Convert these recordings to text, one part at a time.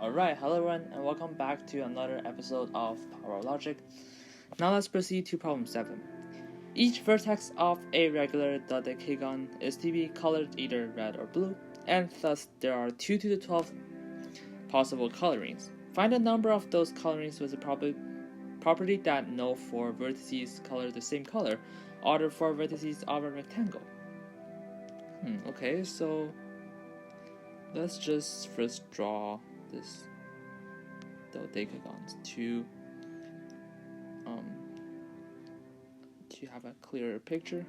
Alright, hello everyone, and welcome back to another episode of Power of Logic. Now let's proceed to problem 7. Each vertex of a regular dodecagon is to be colored either red or blue, and thus there are 2 to the 12th possible colorings. Find the number of those colorings with the property that no 4 vertices color the same color, or the 4 vertices of a rectangle. Okay, so let's just first draw this dodecagons to have a clearer picture.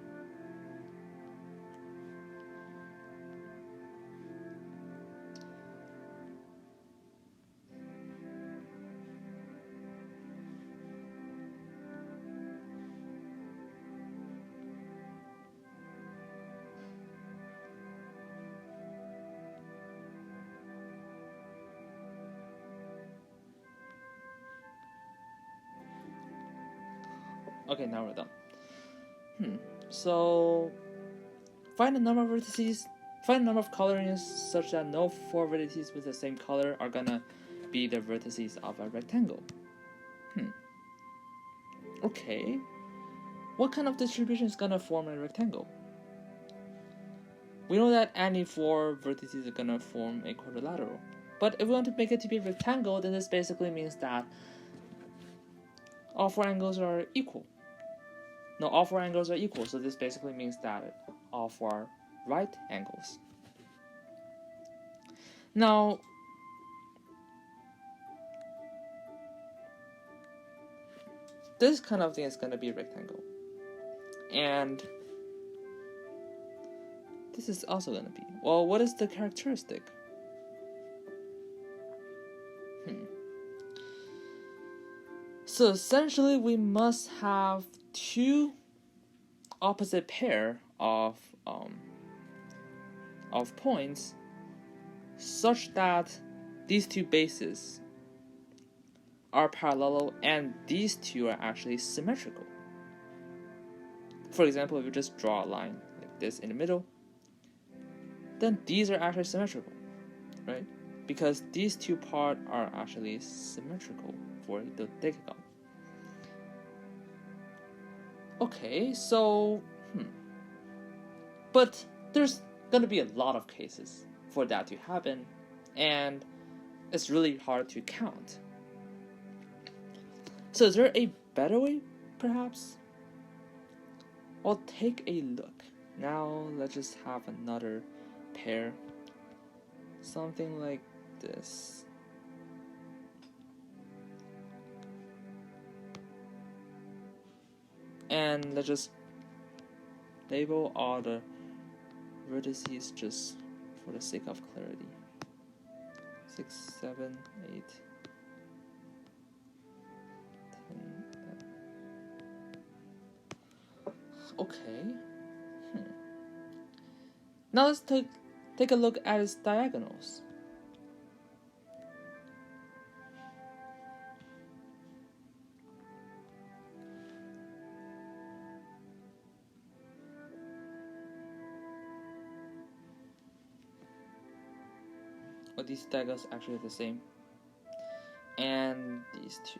Okay, now we're done. So find the number of vertices, find the number of colorings such that no 4 vertices with the same color are gonna be the vertices of a rectangle. Okay, what kind of distribution is gonna form a rectangle? We know that any 4 vertices are gonna form a quadrilateral. But if we want to make it to be a rectangle, then this basically means that all 4 angles are equal. No, all 4 angles are equal, so this basically means that all 4 are right angles. Now, this kind of thing is going to be a rectangle. And this is also going to be. Well, what is the characteristic? So essentially, we must have 2 opposite pair of points such that these 2 bases are parallel and these 2 are actually symmetrical. For example, if you just draw a line like this in the middle, then these are actually symmetrical, right? Because these 2 parts are actually symmetrical for the decagon. Okay, so, but there's gonna be a lot of cases for that to happen, and it's really hard to count. So is there a better way, perhaps? Well, take a look. Now, let's just have another pair. Something like this. And let's just label all the vertices just for the sake of clarity. 6, 7, 8, 10. Okay. Now let's take a look at its diagonals. Well, these diagonals actually are the same, and these 2.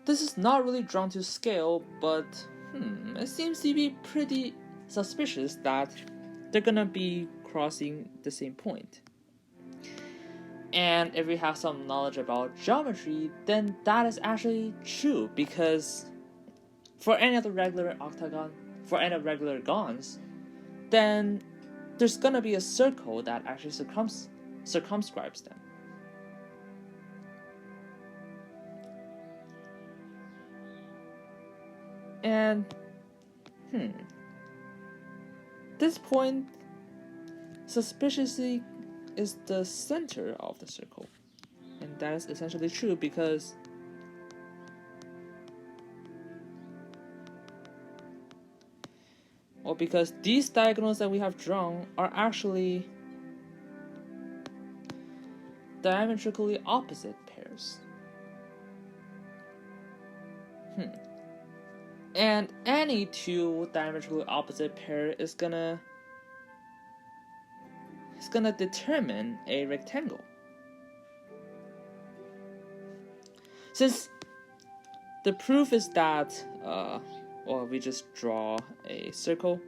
This is not really drawn to scale, but it seems to be pretty suspicious that they're gonna be crossing the same point. And if we have some knowledge about geometry, then that is actually true, because for any other regular octagon, for any regular gons, then there's gonna be a circle that actually circumscribes them. And this point suspiciously is the center of the circle, and that is essentially true because these diagonals that we have drawn are actually diametrically opposite pairs. And any 2 diametrically opposite pair is gonna it's gonna determine a rectangle. Since the proof is that, we just draw a circle,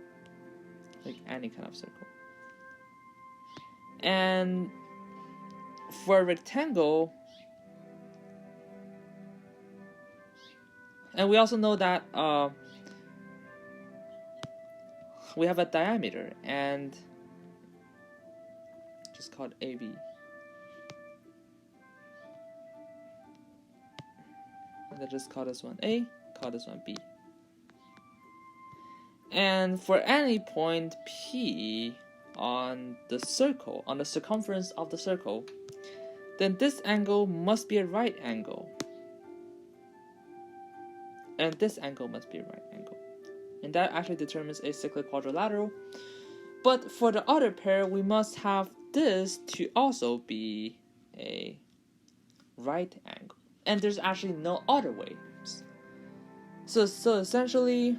like any kind of circle. And for a rectangle, and we also know that we have a diameter, and just called AB. And let's just call this one A, call this one B. And for any point P on the circle, on the circumference of the circle, then this angle must be a right angle. And this angle must be a right angle. And that actually determines a cyclic quadrilateral. But for the other pair, we must have this to also be a right angle. And there's actually no other ways. So essentially,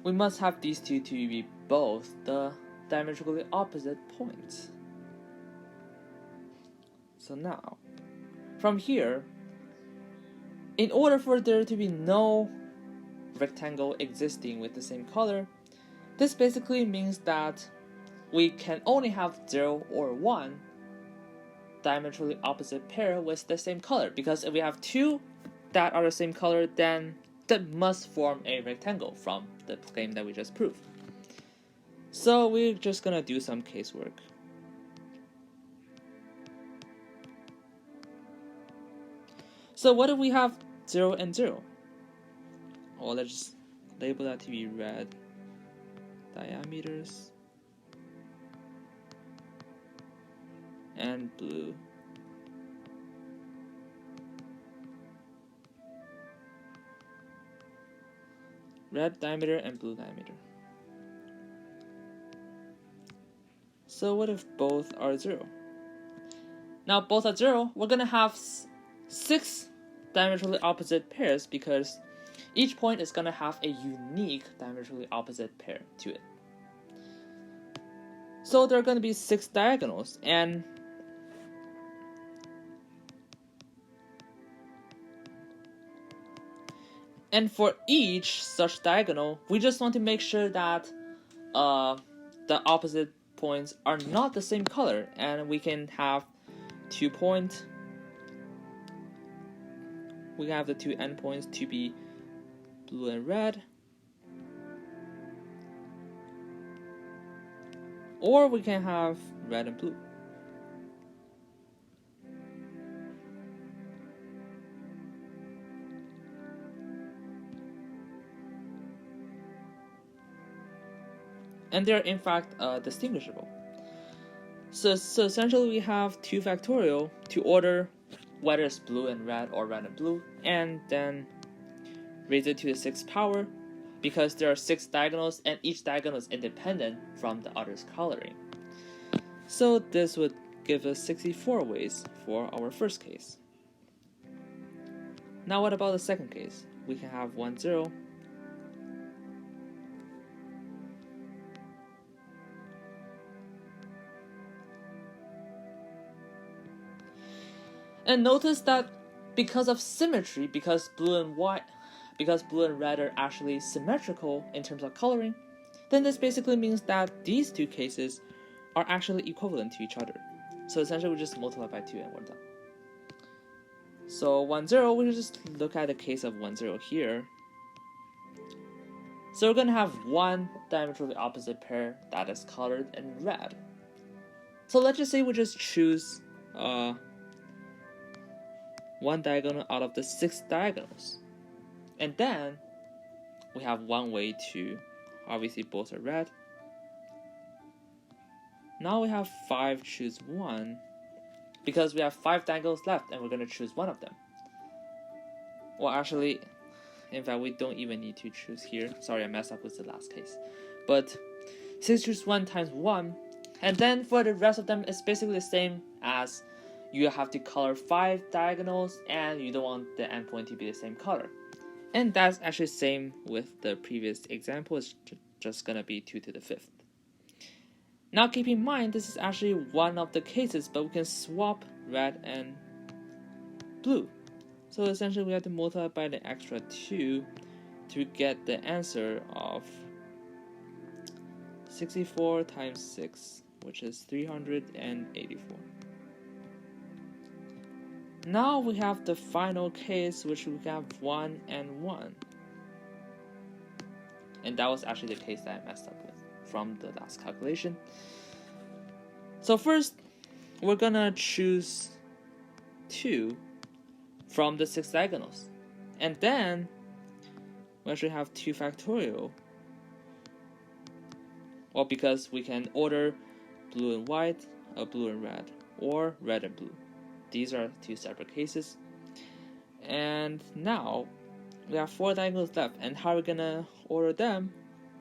we must have these two to be both the diametrically opposite points. So now, from here, in order for there to be no rectangle existing with the same color, this basically means that we can only have 0 or 1 diametrically opposite pair with the same color, because if we have 2 that are the same color, then that must form a rectangle from the claim that we just proved. So we're just gonna do some casework. So what if we have 0 and 0? Well, let's just label that to be red diameters and blue red diameter and blue diameter. So what if both are 0? Now both are 0, we're gonna have 6 diametrically opposite pairs, because each point is gonna have a unique diametrically opposite pair to it. So there are gonna be 6 diagonals, and for each such diagonal, we just want to make sure that the opposite points are not the same color, and we can have 2 points. We have the 2 endpoints to be blue and red, or we can have red and blue. And they're in fact distinguishable. So essentially we have 2 factorial to order whether it's blue and red or red and blue, and then raise it to the 6th power, because there are 6 diagonals and each diagonal is independent from the other's coloring. So this would give us 64 ways for our first case. Now what about the second case? We can have 1, 0. And notice that because of symmetry, because blue and red are actually symmetrical in terms of coloring, then this basically means that these 2 cases are actually equivalent to each other. So essentially we just multiply by 2 and we're done. So 1, 0, we just look at the case of 1, 0 here. So we're gonna have 1 diametrically opposite pair that is colored in red. So let's just say we just choose 1 diagonal out of the 6 diagonals. And then we have 1 way to, obviously both are red. Now we have 5 choose 1, because we have 5 diagonals left and we're going to choose 1 of them. Well, actually, in fact, we don't even need to choose here. Sorry, I messed up with the last case. But 6 choose 1 times 1, and then for the rest of them, it's basically the same as you have to color 5 diagonals and you don't want the endpoint to be the same color. And that's actually the same with the previous example. It's just gonna be 2 to the 5th. Now keep in mind, this is actually one of the cases, but we can swap red and blue. So essentially we have to multiply by the extra 2 to get the answer of 64 times 6, which is 384. Now we have the final case, which we have 1 and 1. And that was actually the case that I messed up with from the last calculation. So first, we're gonna choose 2 from the 6 diagonals. And then, we actually have 2 factorial. Well, because we can order blue and white, or blue and red, or red and blue. These are 2 separate cases. And now, we have 4 diagonals left, and how are we gonna order them?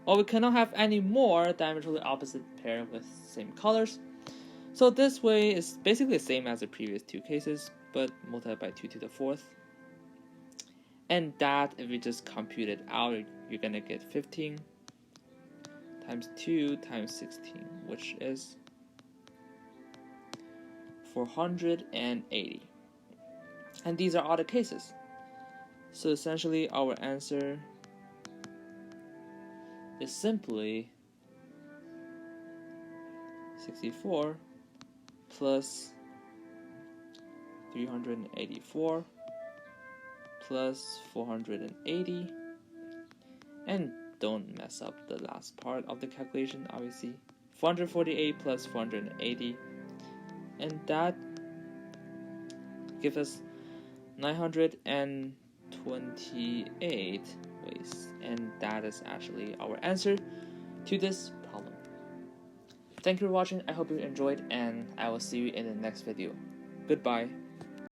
Well, we cannot have any more diametrically opposite pair with same colors. So this way is basically the same as the previous 2 cases, but multiplied by 2 to the 4th. And that, if we just compute it out, you're gonna get 15 times 2 times 16, which is 480. And these are all the cases. So essentially our answer is simply 64 plus 384 plus 480, and don't mess up the last part of the calculation, obviously. 448 plus 480, and that gives us 928 ways, and that is actually our answer to this problem. Thank you for watching. I hope you enjoyed, and I will see you in the next video. Goodbye.